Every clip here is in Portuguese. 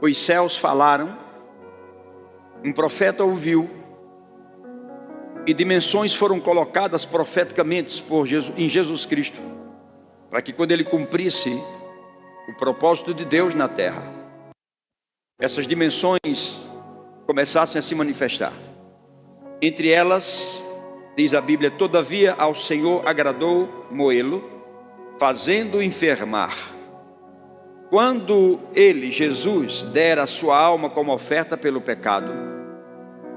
os céus falaram, um profeta ouviu, e dimensões foram colocadas profeticamente em Jesus Cristo, para que quando ele cumprisse o propósito de Deus na terra, essas dimensões começassem a se manifestar. Entre elas, diz a Bíblia, todavia ao Senhor agradou moê-lo, fazendo-o enfermar. Quando ele, Jesus, der a sua alma como oferta pelo pecado,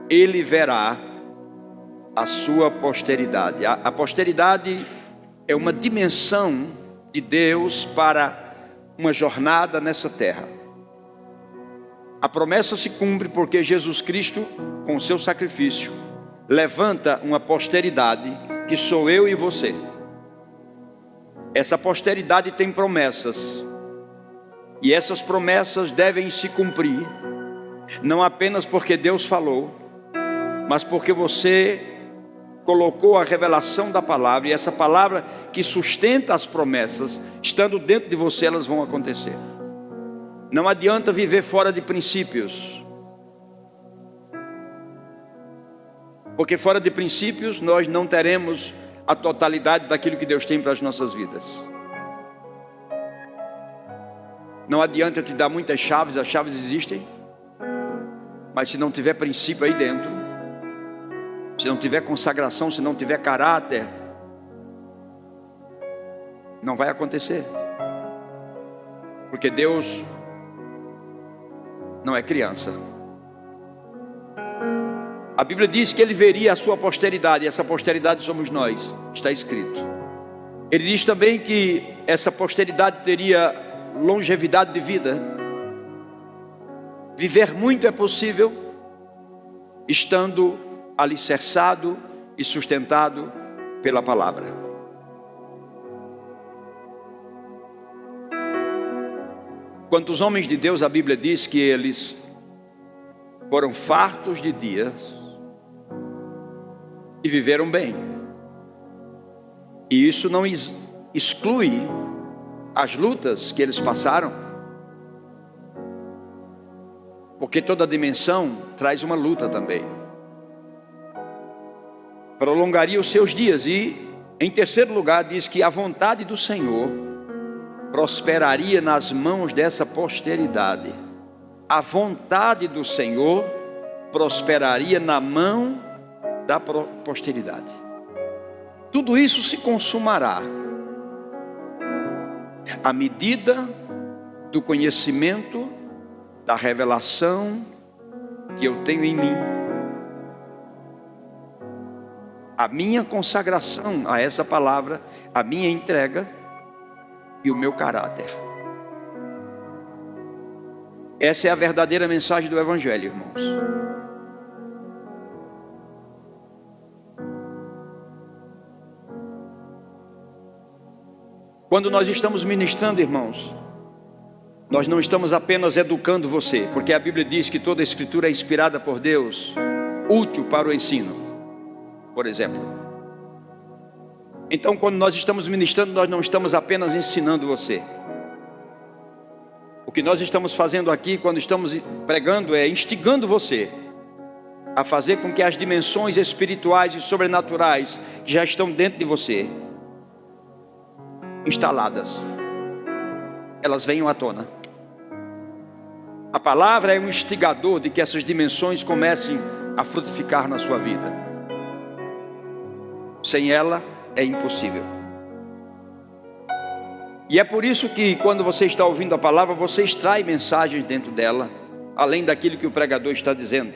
ele verá a sua posteridade. A posteridade é uma dimensão de Deus para uma jornada nessa terra. A promessa se cumpre porque Jesus Cristo, com o seu sacrifício, levanta uma posteridade que sou eu e você. Essa posteridade tem promessas, e essas promessas devem se cumprir, não apenas porque Deus falou, mas porque você colocou a revelação da palavra, e essa palavra que sustenta as promessas, estando dentro de você, elas vão acontecer. Não adianta viver fora de princípios, porque fora de princípios nós não teremos a totalidade daquilo que Deus tem para as nossas vidas. Não adianta eu te dar muitas chaves, as chaves existem, mas se não tiver princípio aí dentro, se não tiver consagração, se não tiver caráter, não vai acontecer. Porque Deus não é criança. A Bíblia diz que ele veria a sua posteridade, e essa posteridade somos nós, está escrito. Ele diz também que essa posteridade teria longevidade de vida. Viver muito é possível, estando alicerçado e sustentado pela palavra. Quantos homens de Deus, a Bíblia diz que eles foram fartos de dias e viveram bem. E isso não exclui as lutas que eles passaram, porque toda dimensão traz uma luta também. Prolongaria os seus dias. E em terceiro lugar diz que a vontade do Senhor prosperaria nas mãos dessa posteridade. A vontade do Senhor prosperaria na mão da posteridade. Tudo isso se consumará à medida do conhecimento, da revelação que eu tenho em mim, a minha consagração a essa palavra, a minha entrega e o meu caráter. Essa é a verdadeira mensagem do Evangelho, irmãos. Quando nós estamos ministrando, irmãos, nós não estamos apenas educando você, porque a Bíblia diz que toda a Escritura é inspirada por Deus, útil para o ensino, por exemplo. Então, quando nós estamos ministrando, nós não estamos apenas ensinando você. O que nós estamos fazendo aqui, quando estamos pregando, é instigando você a fazer com que as dimensões espirituais e sobrenaturais que já estão dentro de você, instaladas, elas venham à tona. A palavra é um instigador de que essas dimensões comecem a frutificar na sua vida. Sem ela é impossível. E é por isso que quando você está ouvindo a palavra, você extrai mensagens dentro dela, além daquilo que o pregador está dizendo.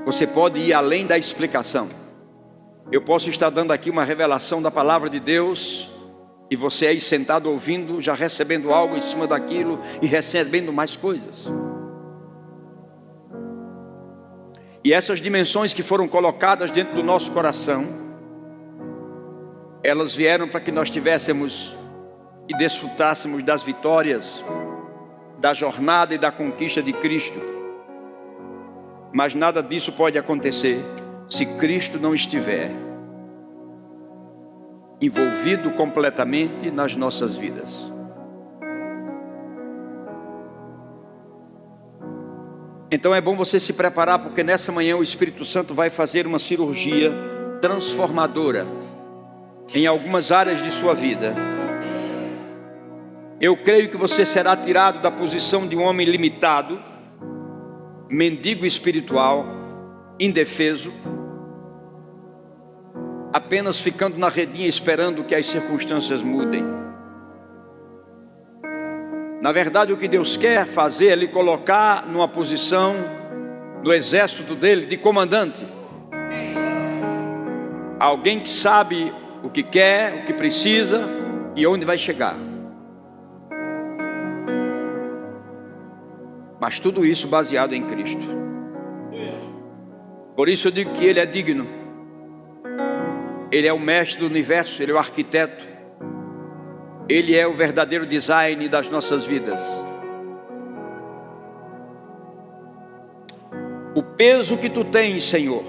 Você pode ir além da explicação. Eu posso estar dando aqui uma revelação da palavra de Deus, e você aí sentado ouvindo, já recebendo algo em cima daquilo e recebendo mais coisas. E essas dimensões que foram colocadas dentro do nosso coração, elas vieram para que nós tivéssemos e desfrutássemos das vitórias, da jornada e da conquista de Cristo. Mas nada disso pode acontecer se Cristo não estiver envolvido completamente nas nossas vidas. Então é bom você se preparar, porque nessa manhã o Espírito Santo vai fazer uma cirurgia transformadora em algumas áreas de sua vida. Eu creio que você será tirado da posição de um homem limitado, mendigo espiritual, indefeso, apenas ficando na redinha esperando que as circunstâncias mudem. Na verdade, o que Deus quer fazer é lhe colocar numa posição no exército dele de comandante. Alguém que sabe o que quer, o que precisa e onde vai chegar. Mas tudo isso baseado em Cristo. Por isso eu digo que Ele é digno. Ele é o mestre do universo, Ele é o arquiteto. Ele é o verdadeiro design das nossas vidas. O peso que tu tens, Senhor,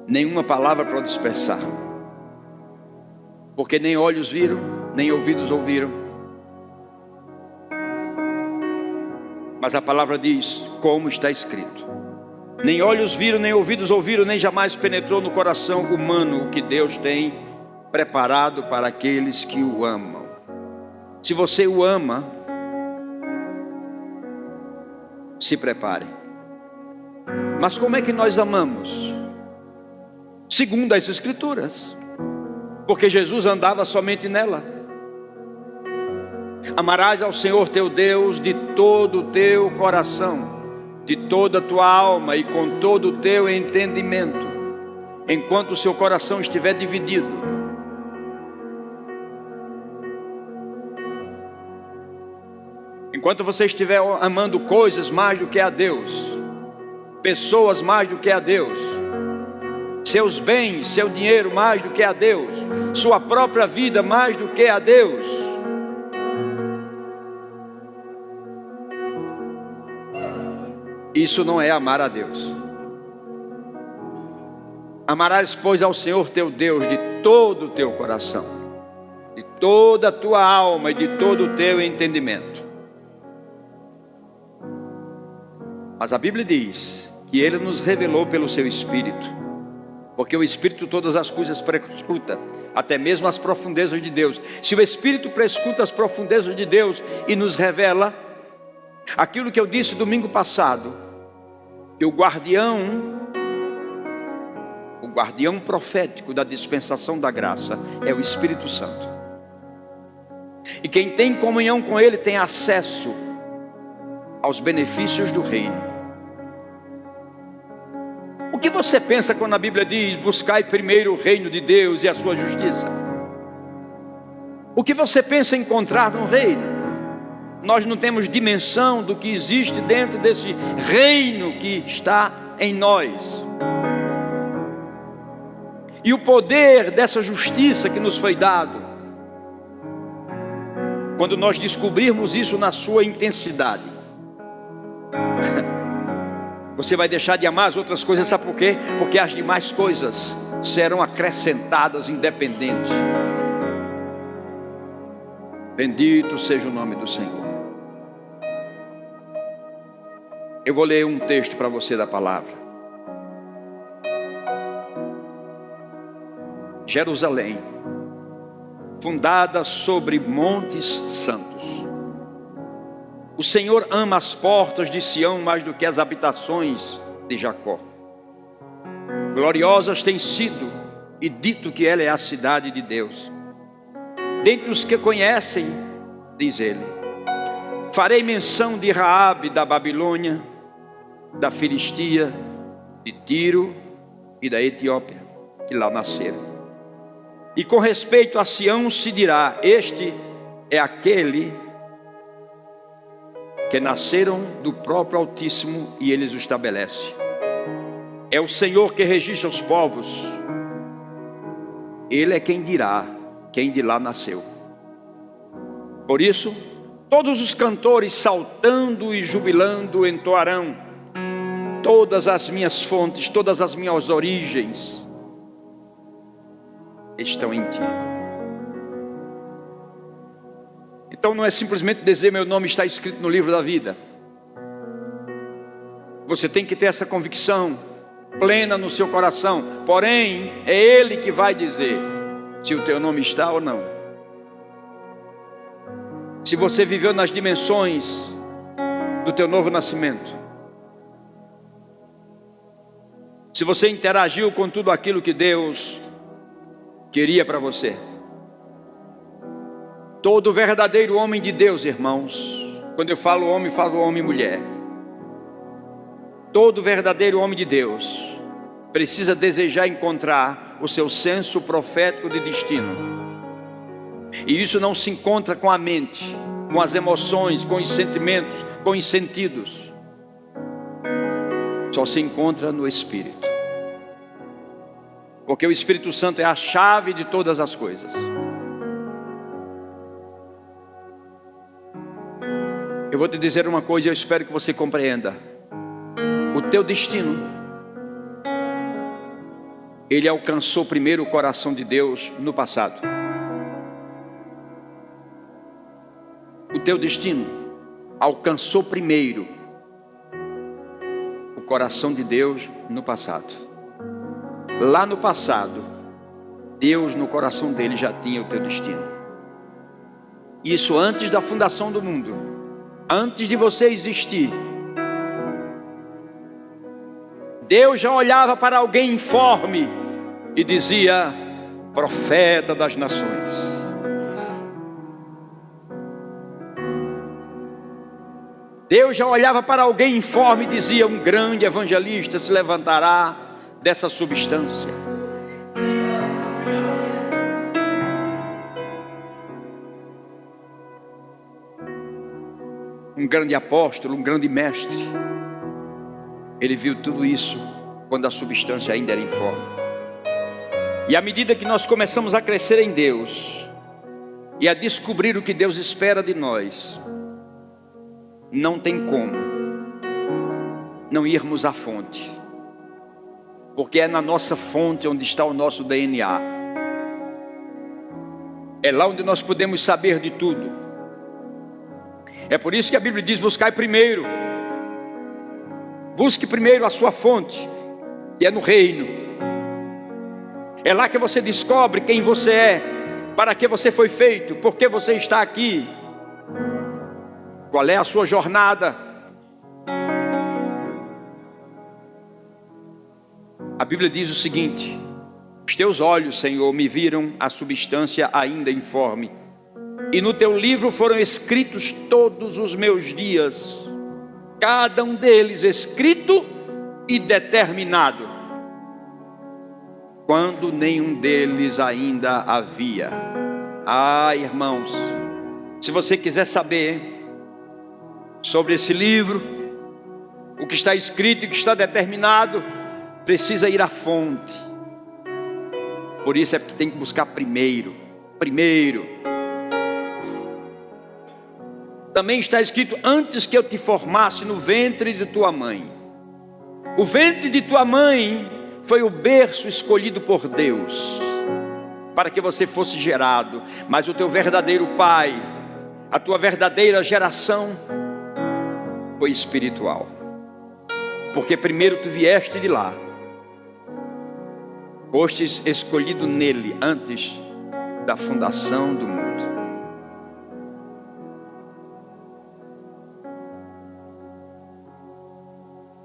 nenhuma palavra para dispersar. Porque nem olhos viram, nem ouvidos ouviram. Mas a palavra diz, como está escrito. Nem olhos viram, nem ouvidos ouviram, nem jamais penetrou no coração humano o que Deus tem preparado para aqueles que o amam. Se você o ama, se prepare. Mas como é que nós amamos? Segundo as Escrituras. Porque Jesus andava somente nela. Amarás ao Senhor teu Deus de todo o teu coração, de toda a tua alma e com todo o teu entendimento, enquanto o seu coração estiver dividido. Enquanto você estiver amando coisas mais do que a Deus, pessoas mais do que a Deus, seus bens, seu dinheiro mais do que a Deus, sua própria vida mais do que a Deus, isso não é amar a Deus. Amarás, pois, ao Senhor teu Deus de todo o teu coração, de toda a tua alma e de todo o teu entendimento. Mas a Bíblia diz que Ele nos revelou pelo seu Espírito, porque o Espírito todas as coisas prescruta, até mesmo as profundezas de Deus. Se o Espírito prescruta as profundezas de Deus e nos revela aquilo que eu disse domingo passado, que o guardião profético da dispensação da graça é o Espírito Santo. E quem tem comunhão com Ele tem acesso aos benefícios do reino. O que você pensa quando a Bíblia diz, buscai primeiro o reino de Deus e a sua justiça? O que você pensa encontrar no reino? Nós não temos dimensão do que existe dentro desse reino que está em nós. E o poder dessa justiça que nos foi dado, quando nós descobrirmos isso na sua intensidade, você vai deixar de amar as outras coisas, sabe por quê? Porque as demais coisas serão acrescentadas independentes. Bendito seja o nome do Senhor. Eu vou ler um texto para você da palavra. Jerusalém, fundada sobre montes santos. O Senhor ama as portas de Sião mais do que as habitações de Jacó. Gloriosas têm sido e dito que ela é a cidade de Deus. Dentre os que conhecem, diz ele, farei menção de Raabe da Babilônia, da Filistia, de Tiro e da Etiópia, que lá nasceram. E com respeito a Sião se dirá, este é aquele que nasceram do próprio Altíssimo e eles o estabelece. É o Senhor que registra os povos. Ele é quem dirá, quem de lá nasceu. Por isso, todos os cantores saltando e jubilando entoarão, todas as minhas fontes, todas as minhas origens estão em ti. Então não é simplesmente dizer meu nome está escrito no livro da vida. Você tem que ter essa convicção plena no seu coração. Porém, é Ele que vai dizer se o teu nome está ou não. Se você viveu nas dimensões do teu novo nascimento. Se você interagiu com tudo aquilo que Deus queria para você. Todo verdadeiro homem de Deus, irmãos, quando eu falo homem e mulher. Todo verdadeiro homem de Deus precisa desejar encontrar o seu senso profético de destino. E isso não se encontra com a mente, com as emoções, com os sentimentos, com os sentidos. Só se encontra no Espírito. Porque o Espírito Santo é a chave de todas as coisas. Eu vou te dizer uma coisa e eu espero que você compreenda. O teu destino, ele alcançou primeiro o coração de Deus no passado. O teu destino alcançou primeiro o coração de Deus no passado. Lá no passado, Deus no coração dele já tinha o teu destino. Isso antes da fundação do mundo, antes de você existir. Deus já olhava para alguém informe e dizia: profeta das nações. Deus já olhava para alguém informe e dizia: um grande evangelista se levantará dessa substância. Um grande apóstolo, um grande mestre. Ele viu tudo isso quando a substância ainda era informe. E à medida que nós começamos a crescer em Deus e a descobrir o que Deus espera de nós, não tem como não irmos à fonte, porque é na nossa fonte onde está o nosso DNA. É lá onde nós podemos saber de tudo. É por isso que a Bíblia diz: buscai primeiro. Busque primeiro a sua fonte, e é no reino. É lá que você descobre quem você é, para que você foi feito, por que você está aqui, qual é a sua jornada. A Bíblia diz o seguinte: os teus olhos, Senhor, me viram a substância ainda informe, e no teu livro foram escritos todos os meus dias, cada um deles escrito e determinado, quando nenhum deles ainda havia. Ah, irmãos, se você quiser saber sobre esse livro, o que está escrito e o que está determinado, precisa ir à fonte. Por isso é que tem que buscar primeiro. Também está escrito: antes que eu te formasse no ventre de tua mãe. O ventre de tua mãe foi o berço escolhido por Deus para que você fosse gerado. Mas o teu verdadeiro pai, a tua verdadeira geração foi espiritual, porque primeiro tu vieste de lá, fostes escolhido nele antes da fundação do mundo.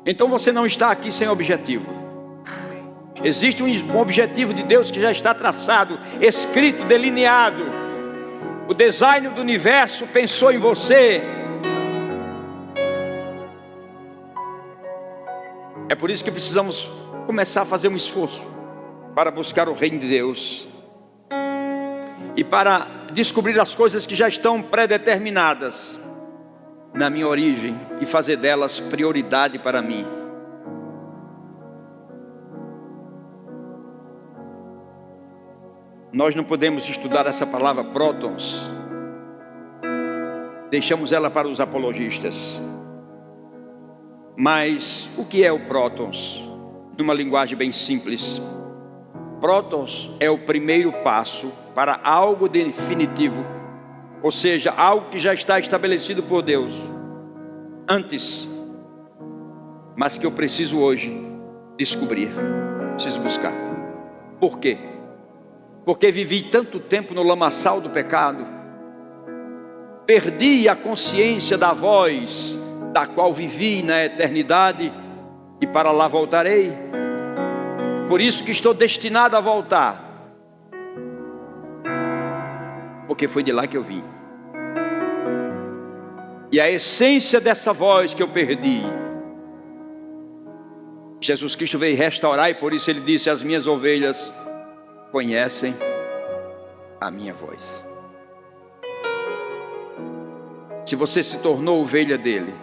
Então você não está aqui sem objetivo. Existe um objetivo de Deus que já está traçado, escrito, delineado. O design do universo pensou em você. É por isso que precisamos começar a fazer um esforço para buscar o reino de Deus e para descobrir as coisas que já estão pré-determinadas na minha origem e fazer delas prioridade para mim. Nós não podemos estudar essa palavra prótons, deixamos ela para os apologistas. Mas o que é o prótons? Numa linguagem bem simples, prótons é o primeiro passo para algo definitivo, ou seja, algo que já está estabelecido por Deus antes mas que eu preciso hoje descobrir, preciso buscar. Por quê? Porque vivi tanto tempo no lamaçal do pecado, perdi a consciência da voz da qual vivi na eternidade, e para lá voltarei. Por isso que estou destinado a voltar, porque foi de lá que eu vim. E a essência dessa voz que eu perdi, Jesus Cristo veio restaurar, e por isso Ele disse: as minhas ovelhas conhecem a minha voz. Se você se tornou ovelha dele,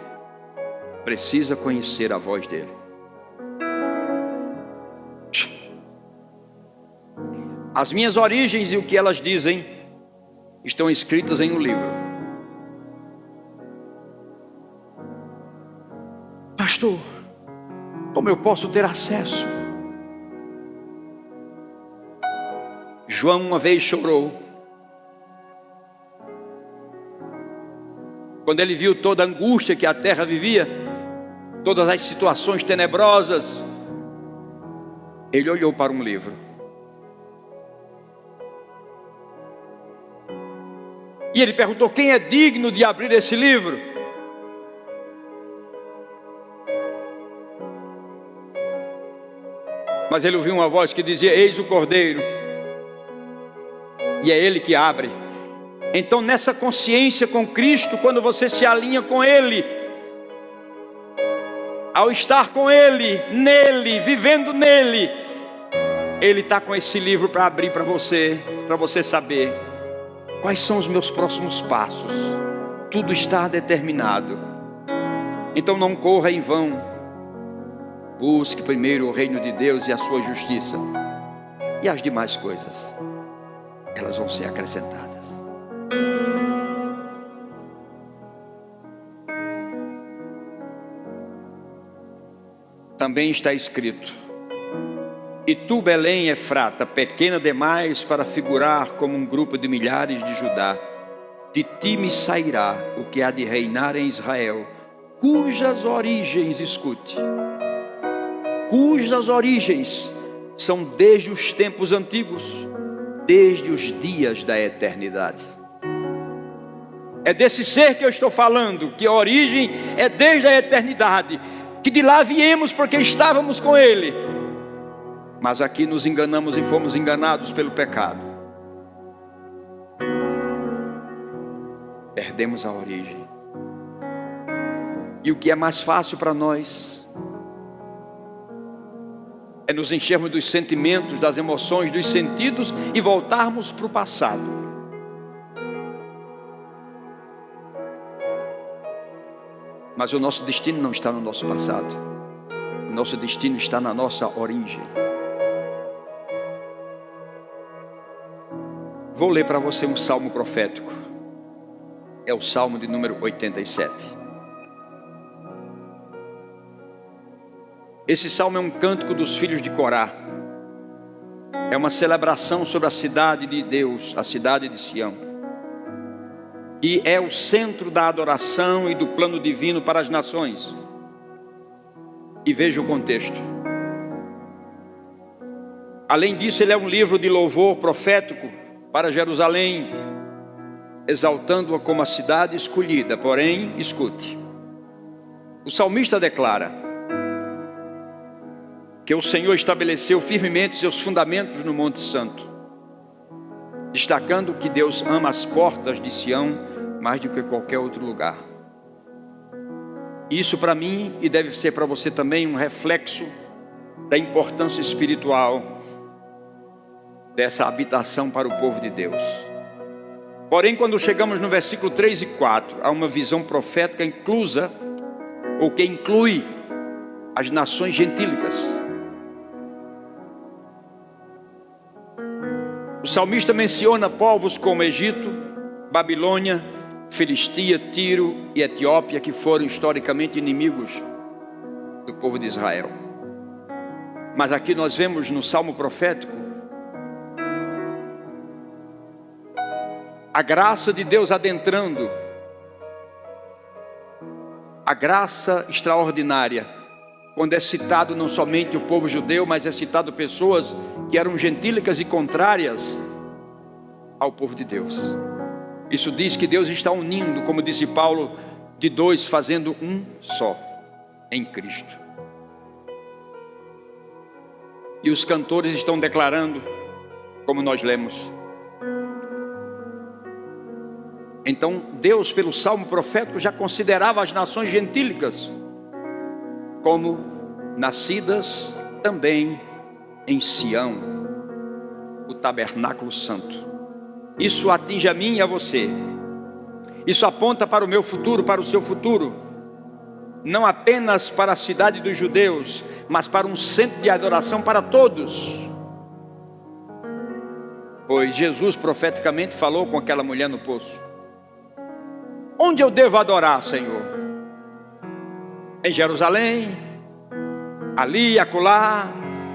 precisa conhecer a voz dele. As minhas origens e o que elas dizem estão escritas em um livro. Pastor, como eu posso ter acesso? João uma vez chorou quando ele viu toda a angústia que a terra vivia, todas as situações tenebrosas. Ele olhou para um livro e ele perguntou: quem é digno de abrir esse livro? Mas ele ouviu uma voz que dizia: eis o Cordeiro. E é Ele que abre. Então, nessa consciência com Cristo, quando você se alinha com Ele, ao estar com Ele, nele, vivendo nele, Ele está com esse livro para abrir para você saber quais são os meus próximos passos. Tudo está determinado. Então não corra em vão. Busque primeiro o reino de Deus e a sua justiça, e as demais coisas, elas vão ser acrescentadas. Também está escrito: e tu, Belém Efrata, pequena demais para figurar como um grupo de milhares de Judá, de ti me sairá o que há de reinar em Israel, cujas origens, escute, cujas origens são desde os tempos antigos, desde os dias da eternidade. É desse ser que eu estou falando, que a origem é desde a eternidade, que de lá viemos porque estávamos com Ele, mas aqui nos enganamos e fomos enganados pelo pecado. Perdemos a origem. E o que é mais fácil para nós é nos enchermos dos sentimentos, das emoções, dos sentidos e voltarmos para o passado. Mas o nosso destino não está no nosso passado. O nosso destino está na nossa origem. Vou ler para você um salmo profético. É o salmo de número 87. Esse salmo é um cântico dos filhos de Corá. É uma celebração sobre a cidade de Deus, a cidade de Sião. E é o centro da adoração e do plano divino para as nações. E veja o contexto. Além disso, ele é um livro de louvor profético para Jerusalém, exaltando-a como a cidade escolhida. Porém, escute, o salmista declara que o Senhor estabeleceu firmemente seus fundamentos no Monte Santo, destacando que Deus ama as portas de Sião mais do que qualquer outro lugar. Isso para mim, e deve ser para você também, um reflexo da importância espiritual dessa habitação para o povo de Deus. Porém, quando chegamos no versículo 3 e 4, há uma visão profética inclusa, ou que inclui as nações gentílicas. O salmista menciona povos como Egito, Babilônia, Filistia, Tiro e Etiópia, que foram historicamente inimigos do povo de Israel. Mas aqui nós vemos no salmo profético a graça de Deus adentrando, a graça extraordinária quando é citado não somente o povo judeu, mas é citado pessoas que eram gentílicas e contrárias ao povo de Deus. Isso diz que Deus está unindo, como disse Paulo, de dois fazendo um só, em Cristo. E os cantores estão declarando, como nós lemos. Então Deus, pelo salmo profético, já considerava as nações gentílicas como nascidas também em Sião, o tabernáculo santo. Isso atinge a mim e a você. Isso aponta para o meu futuro, para o seu futuro. Não apenas para a cidade dos judeus, mas para um centro de adoração para todos. Pois Jesus profeticamente falou com aquela mulher no poço: onde eu devo adorar, Senhor? Em Jerusalém, ali, acolá.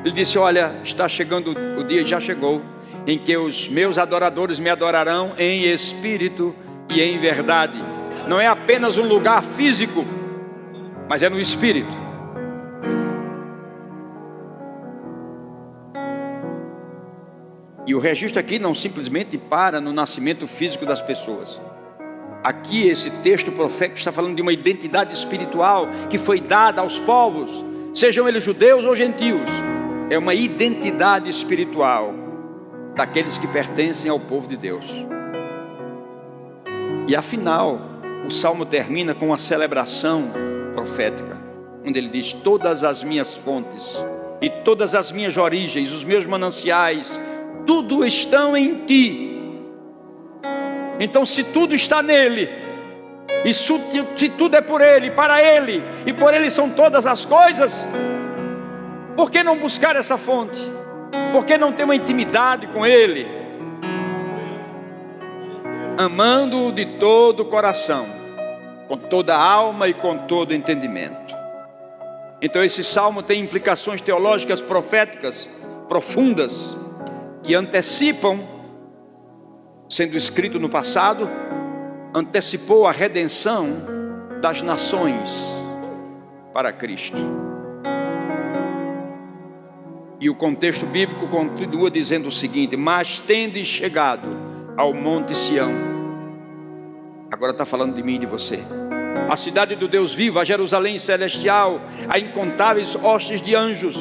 Ele disse: olha, está chegando o dia, já chegou, em que os meus adoradores me adorarão em espírito e em verdade. Não é apenas um lugar físico, mas é no espírito. E o registro aqui não simplesmente para no nascimento físico das pessoas. Aqui esse texto profético está falando de uma identidade espiritual que foi dada aos povos, sejam eles judeus ou gentios. É uma identidade espiritual daqueles que pertencem ao povo de Deus. E afinal, o salmo termina com uma celebração profética, onde ele diz: todas as minhas fontes e todas as minhas origens, os meus mananciais, tudo estão em ti. Então, se tudo está nele, e se tudo é por ele, para ele, e por ele são todas as coisas, por que não buscar essa fonte? Por que não ter uma intimidade com ele? Amando-o de todo o coração, com toda a alma e com todo o entendimento. Então esse salmo tem implicações teológicas proféticas profundas, que antecipam, sendo escrito no passado, antecipou a redenção das nações para Cristo. E o contexto bíblico continua dizendo o seguinte: mas tendes chegado ao monte Sião. Agora está falando de mim e de você. A cidade do Deus vivo, a Jerusalém celestial, a incontáveis hostes de anjos,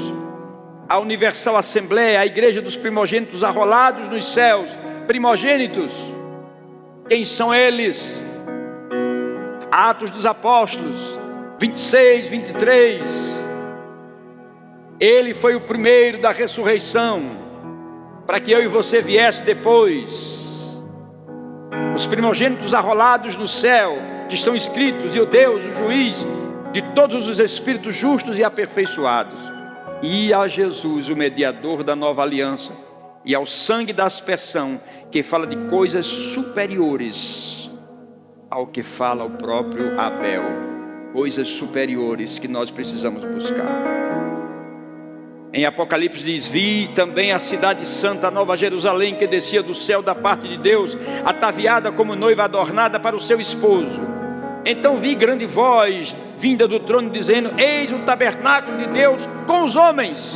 a universal assembleia, a igreja dos primogênitos arrolados nos céus. Primogênitos, quem são eles? Atos dos Apóstolos 26, 23. Ele foi o primeiro da ressurreição, para que eu e você viesse depois. Os primogênitos arrolados no céu, que estão escritos, e o Deus, o juiz de todos os espíritos justos e aperfeiçoados, e a Jesus, o mediador da nova aliança, e ao sangue da aspersão, que fala de coisas superiores ao que fala o próprio Abel, coisas superiores que nós precisamos buscar. Em Apocalipse diz: vi também a cidade santa, a nova Jerusalém, que descia do céu da parte de Deus, ataviada como noiva adornada para o seu esposo. Então vi grande voz vinda do trono dizendo: eis o tabernáculo de Deus com os homens.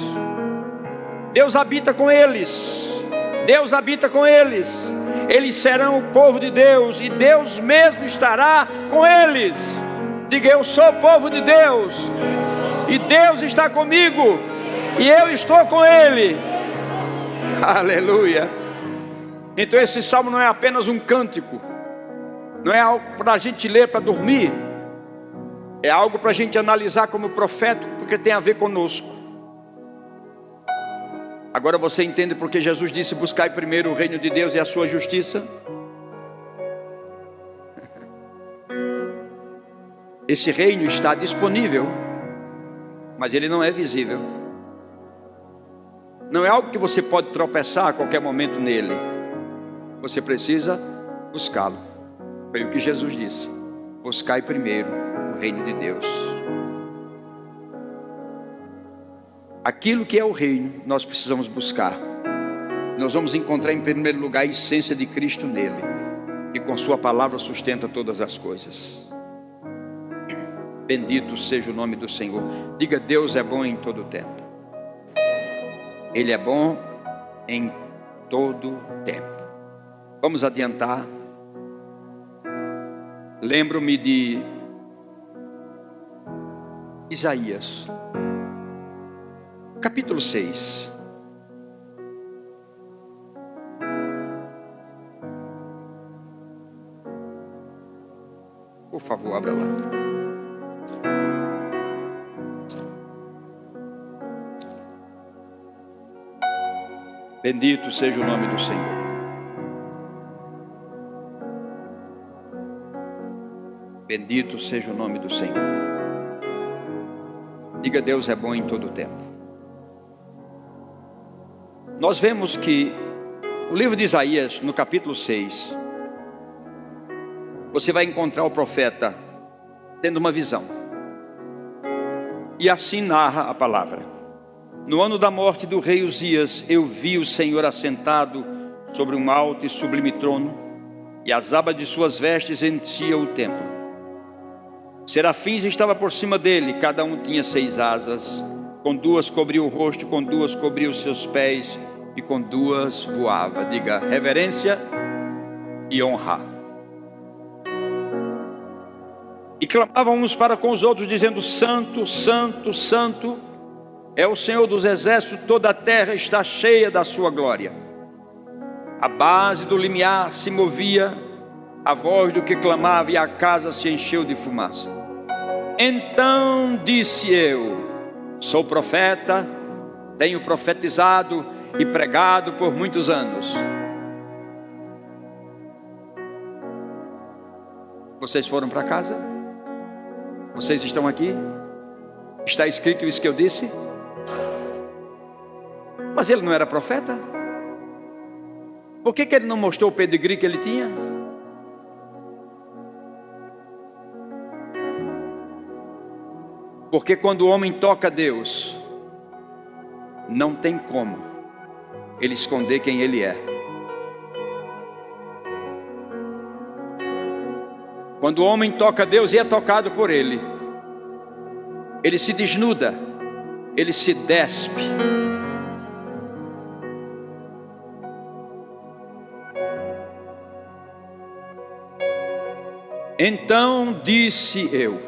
Deus habita com eles. Deus habita com eles. Eles serão o povo de Deus, e Deus mesmo estará com eles. Diga: eu sou o povo de Deus, e Deus está comigo, e eu estou com ele. Aleluia. Então esse salmo não é apenas um cântico, não é algo para a gente ler para dormir, é algo para a gente analisar como profético, porque tem a ver conosco. Agora você entende porque Jesus disse: buscai primeiro o reino de Deus e a sua justiça? Esse reino está disponível, mas ele não é visível. Não é algo que você pode tropeçar a qualquer momento nele. Você precisa buscá-lo. Foi o que Jesus disse: buscai primeiro o reino de Deus. Aquilo que é o reino, nós precisamos buscar. Nós vamos encontrar em primeiro lugar a essência de Cristo nele, e com sua palavra sustenta todas as coisas. Bendito seja o nome do Senhor. Diga: Deus é bom em todo o tempo. Ele é bom em todo o tempo. Vamos adiantar. Lembro-me de Isaías, capítulo 6. Por favor, abra lá. Bendito seja o nome do Senhor. Bendito seja o nome do Senhor. Diga: Deus é bom em todo o tempo. Nós vemos que o livro de Isaías, no capítulo 6, você vai encontrar o profeta tendo uma visão. E assim narra a palavra: no ano da morte do rei Uzias, eu vi o Senhor assentado sobre um alto e sublime trono, e as abas de suas vestes enchiam o templo. Serafins estavam por cima dele, cada um tinha 6 asas, com 2 cobria o rosto, com 2 cobria os seus pés, e com 2 voava. Diga: reverência e honra. E clamavam uns para com os outros, dizendo: Santo, Santo, Santo é o Senhor dos exércitos, toda a terra está cheia da sua glória. A base do limiar se movia, a voz do que clamava, e a casa se encheu de fumaça. Então disse eu: sou profeta, tenho profetizado e pregado por muitos anos. Vocês foram para casa? Vocês estão aqui? Está escrito isso que eu disse? Mas ele não era profeta? Por que ele não mostrou o pedigree que ele tinha? Porque quando o homem toca a Deus, não tem como ele esconder quem ele é. Quando o homem toca a Deus e é tocado por ele, ele se desnuda, ele se despe. Então disse eu: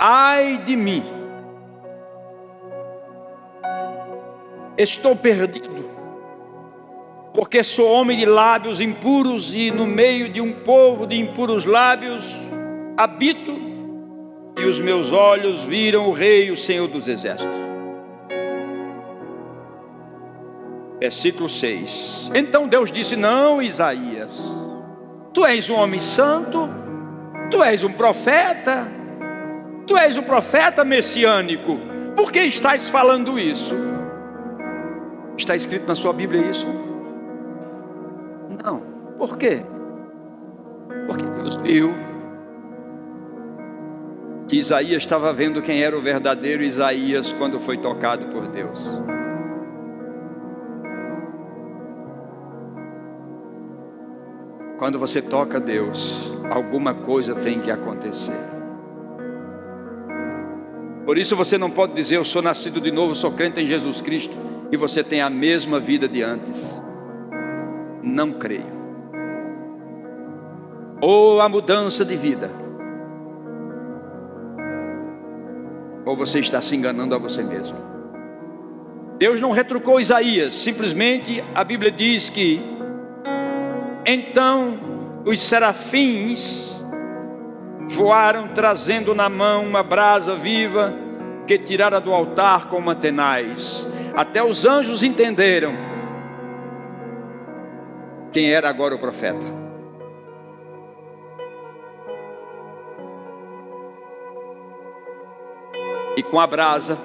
ai de mim, estou perdido, porque sou homem de lábios impuros, e no meio de um povo de impuros lábios habito, e os meus olhos viram o Rei, o Senhor dos exércitos. Versículo 6. Então Deus disse: não, Isaías, tu és um homem santo, tu és um profeta, tu és um profeta messiânico, por que estás falando isso? Está escrito na sua Bíblia isso? Não. Por quê? Porque Deus viu que Isaías estava vendo quem era o verdadeiro Isaías quando foi tocado por Deus. Quando você toca Deus, alguma coisa tem que acontecer. Por isso você não pode dizer: eu sou nascido de novo, sou crente em Jesus Cristo, e você tem a mesma vida de antes. Não creio. Ou a mudança de vida, ou você está se enganando a você mesmo. Deus não retrucou Isaías, simplesmente a Bíblia diz que então os serafins voaram, trazendo na mão uma brasa viva que tirara do altar com uma tenaz. Até os anjos entenderam quem era agora o profeta. E com a brasa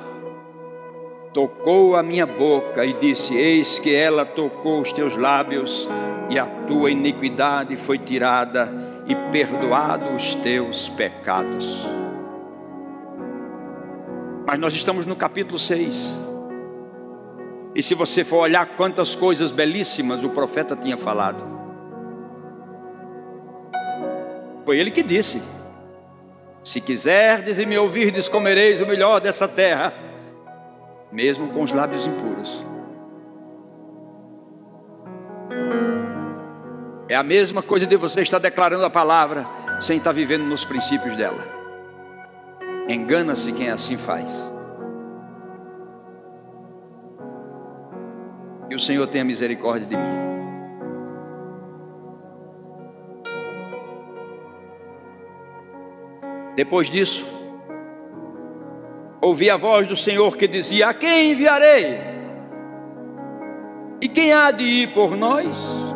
tocou a minha boca e disse: eis que ela tocou os teus lábios, e a tua iniquidade foi tirada, e perdoado os teus pecados. Mas nós estamos no capítulo 6. E se você for olhar quantas coisas belíssimas o profeta tinha falado. Foi ele que disse: Se quiserdes e me ouvirdes, comereis o melhor dessa terra, mesmo com os lábios impuros. É a mesma coisa de você estar declarando a palavra sem estar vivendo nos princípios dela. Engana-se quem assim faz. Que o Senhor tenha misericórdia de mim. Depois disso, ouvi a voz do Senhor que dizia: a quem enviarei? E quem há de ir por nós?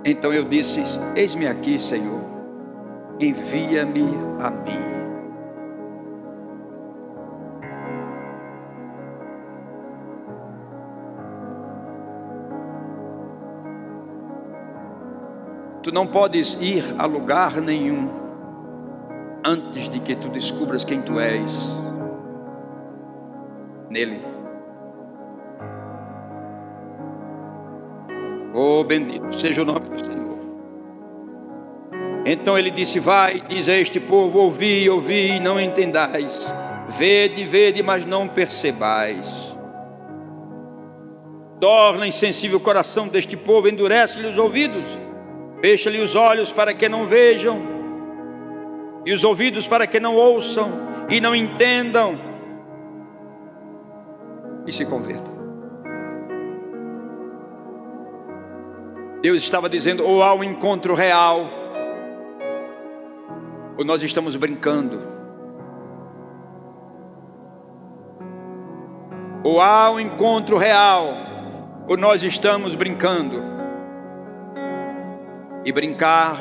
Então eu disse: eis-me aqui, Senhor, envia-me a mim. Tu não podes ir a lugar nenhum antes de que tu descubras quem tu és nele. Oh, bendito seja o nome do Senhor. Então ele disse: vai, diz a este povo: ouvi, ouvi, e não entendais. Vede, vede, mas não percebais. Torna insensível o coração deste povo, endurece-lhe os ouvidos, fecha-lhe os olhos para que não vejam, e os ouvidos para que não ouçam, e não entendam, e se convertam. Deus estava dizendo: ou há um encontro real, ou nós estamos brincando. Ou há um encontro real, ou nós estamos brincando. E brincar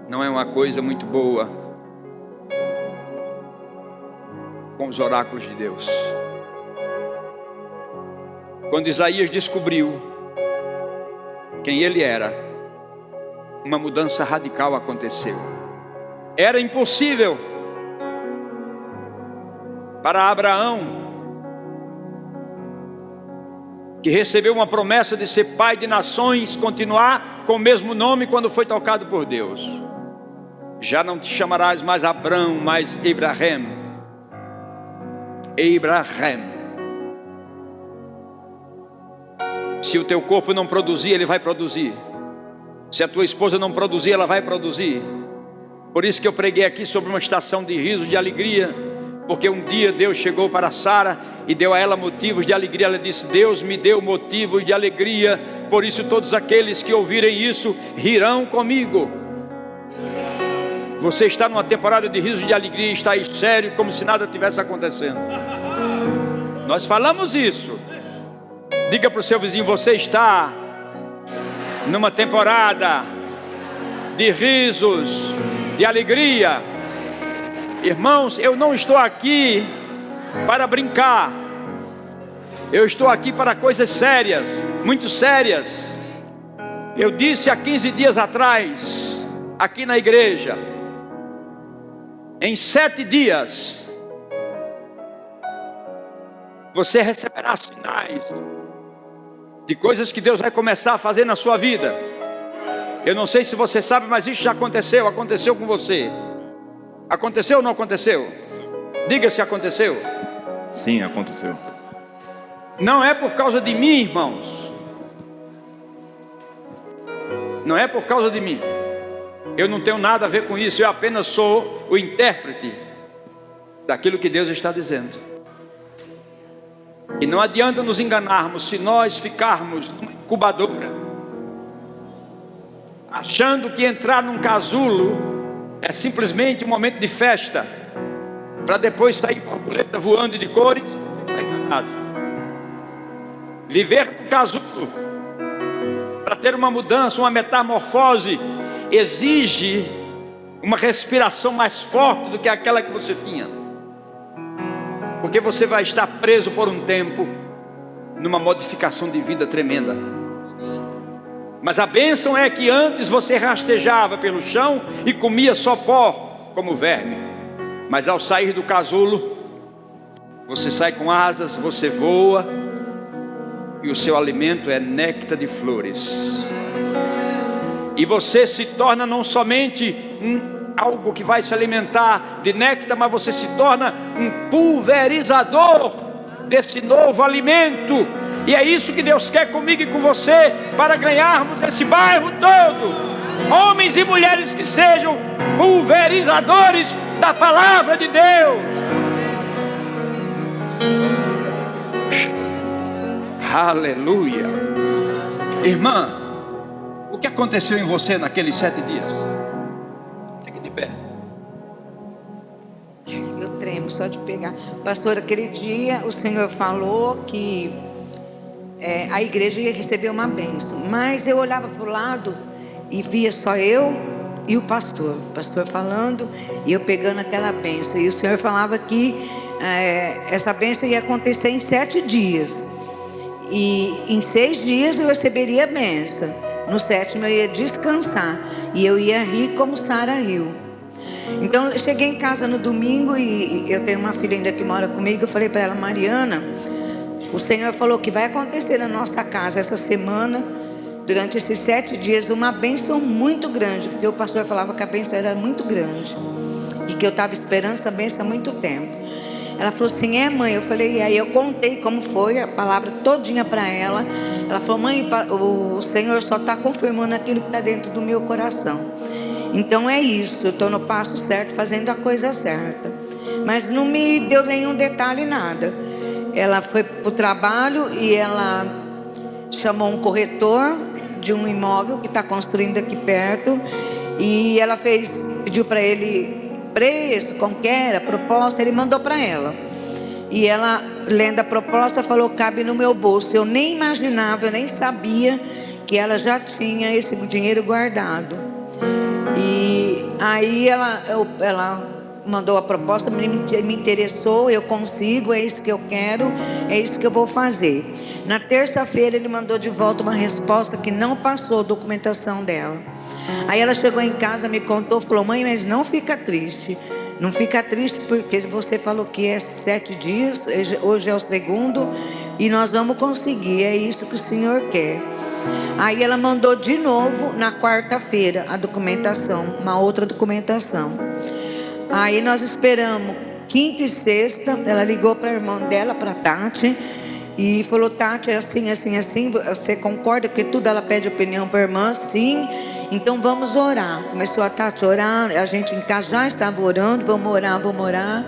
não é uma coisa muito boa com os oráculos de Deus. Quando Isaías descobriu quem ele era, uma mudança radical aconteceu. Era impossível para Abraão, que recebeu uma promessa de ser pai de nações, continuar com o mesmo nome quando foi tocado por Deus. Já não te chamarás mais Abrão, mas Abraham. Abraham. Se o teu corpo não produzir, ele vai produzir. Se a tua esposa não produzir, ela vai produzir. Por isso que eu preguei aqui sobre uma estação de riso, de alegria, porque um dia Deus chegou para Sara e deu a ela motivos de alegria. Ela disse: Deus me deu motivos de alegria, por isso todos aqueles que ouvirem isso rirão comigo. Você está numa temporada de riso, de alegria, e está aí sério, como se nada tivesse acontecendo. Nós falamos isso. Diga para o seu vizinho: você está numa temporada de risos, de alegria. Irmãos, eu não estou aqui para brincar. Eu estou aqui para coisas sérias, muito sérias. Eu disse há 15 dias atrás, aqui na igreja: em 7 dias você receberá sinais de coisas que Deus vai começar a fazer na sua vida. Eu não sei se você sabe, mas isso já aconteceu. Aconteceu com você. Aconteceu ou não aconteceu? Diga se aconteceu. Sim, aconteceu. Não é por causa de mim, irmãos. Não é por causa de mim. Eu não tenho nada a ver com isso. Eu apenas sou o intérprete daquilo que Deus está dizendo. E não adianta nos enganarmos se nós ficarmos numa incubadora, achando que entrar num casulo é simplesmente um momento de festa, para depois sair borboleta voando de cores. Você está enganado. Viver no casulo, para ter uma mudança, uma metamorfose, exige uma respiração mais forte do que aquela que você tinha, porque você vai estar preso por um tempo numa modificação de vida tremenda. Mas a bênção é que antes você rastejava pelo chão e comia só pó como verme, mas ao sair do casulo, você sai com asas, você voa, e o seu alimento é néctar de flores. E você se torna não somente algo que vai se alimentar de néctar, mas você se torna um pulverizador desse novo alimento. E é isso que Deus quer comigo e com você, para ganharmos esse bairro todo. Homens e mulheres que sejam pulverizadores da palavra de Deus. Aleluia. Irmã, o que aconteceu em você naqueles 7 dias? Fique de pé. Eu tremo só de pegar. Pastor, aquele dia o Senhor falou que a igreja ia receber uma bênção. Mas eu olhava para o lado e via só eu e o pastor falando e eu pegando aquela bênção. E o Senhor falava que essa bênção ia acontecer em 7 dias. E em 6 dias eu receberia a bênção. No 7º eu ia descansar. E eu ia rir como Sara riu. Então eu cheguei em casa no domingo e eu tenho uma filha ainda que mora comigo. Eu falei para ela: Mariana, o Senhor falou que vai acontecer na nossa casa essa semana, durante esses 7 dias, uma bênção muito grande. Porque o pastor falava que a bênção era muito grande e que eu estava esperando essa bênção há muito tempo. Ela falou assim: mãe? Eu falei, e aí eu contei como foi a palavra todinha para ela. Ela falou: mãe, o Senhor só está confirmando aquilo que está dentro do meu coração. Então é isso, eu estou no passo certo, fazendo a coisa certa. Mas não me deu nenhum detalhe, nada. Ela foi para o trabalho e ela chamou um corretor de um imóvel que está construindo aqui perto. E ela pediu para ele preço, como que era, proposta. Ele mandou para ela. E ela, lendo a proposta, falou: cabe no meu bolso. Eu nem imaginava, eu nem sabia que ela já tinha esse dinheiro guardado. E aí ela mandou a proposta, me interessou, eu consigo, é isso que eu quero, é isso que eu vou fazer. Na terça-feira ele mandou de volta uma resposta que não passou a documentação dela. Aí ela chegou em casa, me contou, falou: mãe, mas não fica triste. Não fica triste porque você falou que é 7 dias, hoje é o 2º e nós vamos conseguir, é isso que o Senhor quer. Aí ela mandou de novo na quarta-feira a documentação, uma outra documentação. Aí nós esperamos quinta e sexta. Ela ligou para a irmã dela, para a Tati, e falou: Tati, é assim, assim, assim, você concorda? Porque tudo ela pede opinião para a irmã. Sim, então vamos orar. Começou a Tati a orar, a gente em casa já estava orando, vamos orar.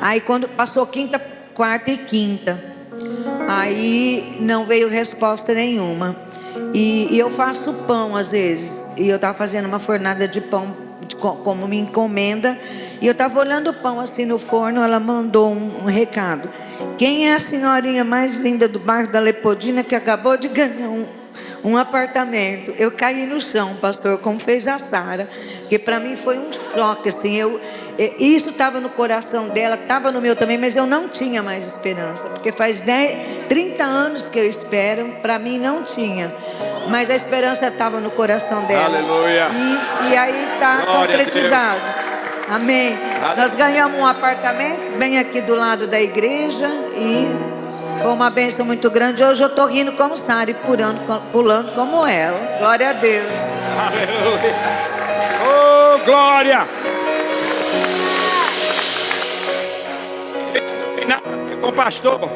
Aí quando passou quinta, quarta e quinta, aí não veio resposta nenhuma. E eu faço pão às vezes, e eu estava fazendo uma fornada de pão como me encomenda, e eu estava olhando o pão assim no forno. Ela mandou um recado: quem é a senhorinha mais linda do bairro da Leopoldina que acabou de ganhar um apartamento? Eu caí no chão, pastor, como fez a Sara, porque para mim foi um choque assim. Isso estava no coração dela, estava no meu também, mas eu não tinha mais esperança, porque faz 30 anos que eu espero. Para mim não tinha, mas a esperança estava no coração dela. Aleluia. E aí está concretizado. Amém. Aleluia. Nós ganhamos um apartamento bem aqui do lado da igreja e foi uma bênção muito grande. Hoje eu estou rindo como Sara e pulando como ela. Glória a Deus. Aleluia. Oh, glória. Isso não tem nada a ver com o pastor.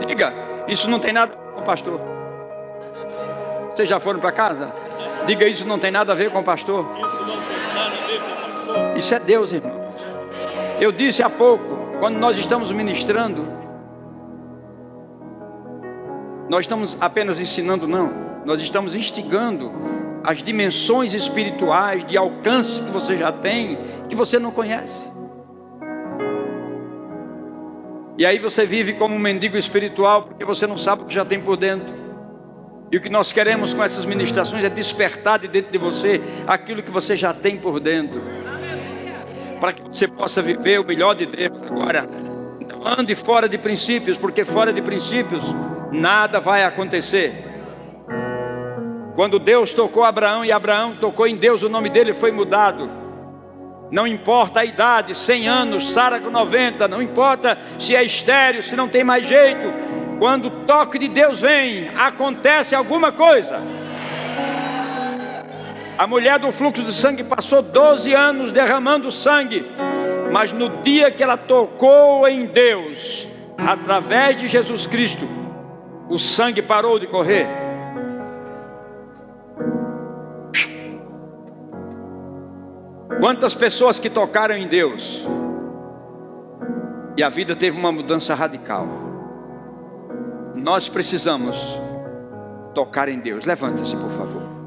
Diga, isso não tem nada a ver com o pastor. Vocês já foram para casa? Diga, isso não tem nada a ver com o pastor. Isso é Deus, irmão. Eu disse há pouco, quando nós estamos ministrando, nós estamos apenas ensinando, não. Nós estamos instigando as dimensões espirituais de alcance que você já tem, que você não conhece. E aí você vive como um mendigo espiritual, porque você não sabe o que já tem por dentro. E o que nós queremos com essas ministrações é despertar de dentro de você aquilo que você já tem por dentro, para que você possa viver o melhor de Deus. Agora, não ande fora de princípios, porque fora de princípios nada vai acontecer. Quando Deus tocou Abraão e Abraão tocou em Deus, o nome dele foi mudado. Não importa a idade, 100 anos, Sara com 90, não importa se é estéril, se não tem mais jeito. Quando o toque de Deus vem, acontece alguma coisa. A mulher do fluxo de sangue passou 12 anos derramando sangue, mas no dia que ela tocou em Deus, através de Jesus Cristo, o sangue parou de correr. Quantas pessoas que tocaram em Deus e a vida teve uma mudança radical. Nós precisamos tocar em Deus. Levanta-se, por favor.